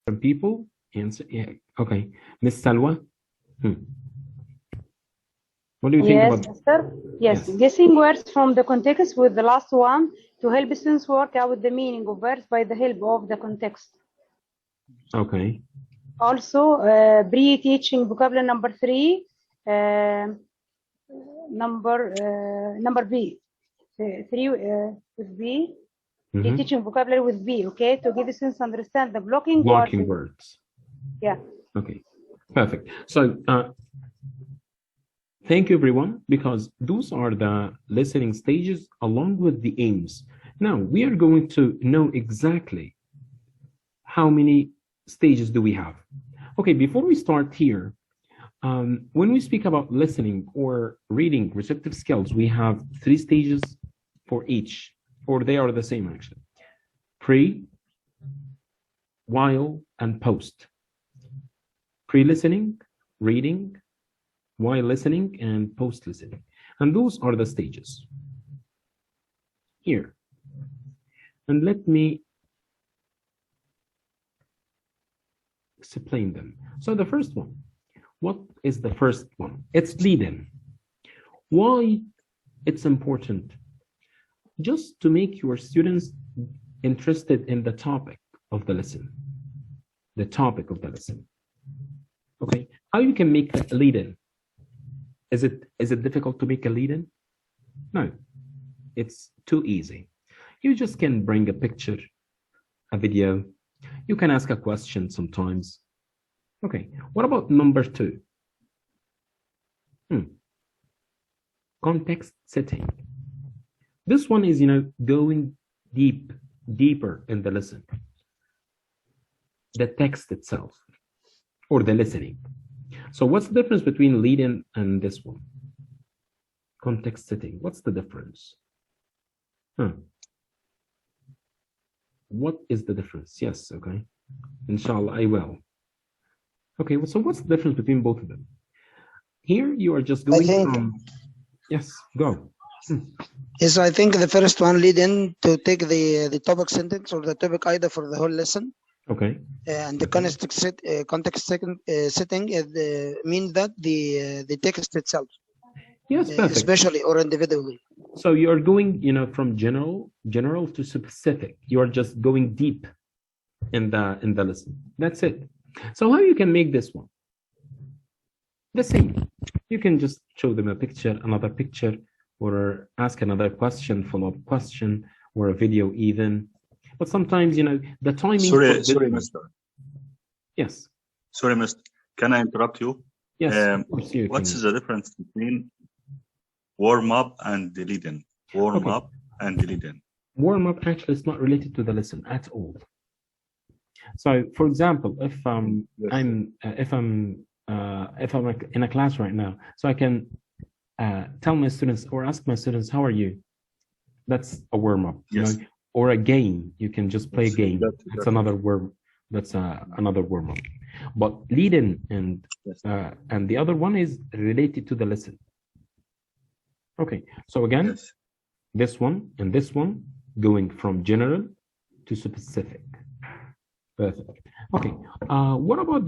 From people answer. Yeah. Okay. Miss Salwa. What do you think about Yes, sir. Yes, guessing words from the context with the last one to help students work out the meaning of words by the help of the context. Okay. Also, pre-teaching vocabulary number 3, number B, 3 with B, pre-teaching vocabulary with B, okay, to give students understand the blocking words. Yeah. Okay, perfect. So, thank you, everyone, because those are the listening stages along with the aims. Now, we are going to know exactly how many stages do we have. Okay, before we start here, when we speak about listening or reading receptive skills, we have 3 stages for each, or they are the same actually. Pre, while, and post. Pre-listening, reading, while listening, and post-listening. And those are the stages. Here. And let me explain them. So the first one, what is the first one? It's lead-in. Why it's important? Just to make your students interested in the topic of the lesson. The topic of the lesson. Okay, how you can make a lead-in? Is it difficult to make a lead-in? No, it's too easy. You just can bring a picture, a video. You can ask a question sometimes. Okay, what about number 2? Context setting. This one is, going deeper in the lesson. The text itself, or the listening. So what's the difference between lead-in and this one? Context setting, what's the difference? What is the difference? Yes, okay. Inshallah, I will. Okay, so what's the difference between both of them? Here you are just going from... Yes, go. Yes, I think the first one lead-in to take the topic sentence or the topic idea for the whole lesson. Okay. And the context setting means that the text itself. Yes, perfect. Especially or individually. So you're going, from general to specific. You're just going deep in the lesson. That's it. So how you can make this one? The same. You can just show them a picture, another picture, or ask another question, follow-up question, or a video even. But sometimes, the timing... Sorry, Mister. Yes. Sorry, Mister. Can I interrupt you? Yes, of course you What's the difference between warm-up and the lead-in? Warm-up and the lead-in. Warm-up actually is not related to the lesson at all. So, for example, if I'm in a class right now, so I can tell my students or ask my students, how are you? That's a warm-up. Yes. Or a game, you can just play a game. That's another warm. That's another warm-up. But lead-in and the other one is related to the lesson. Okay, so again, this one and this one going from general to specific. Perfect. Okay, what about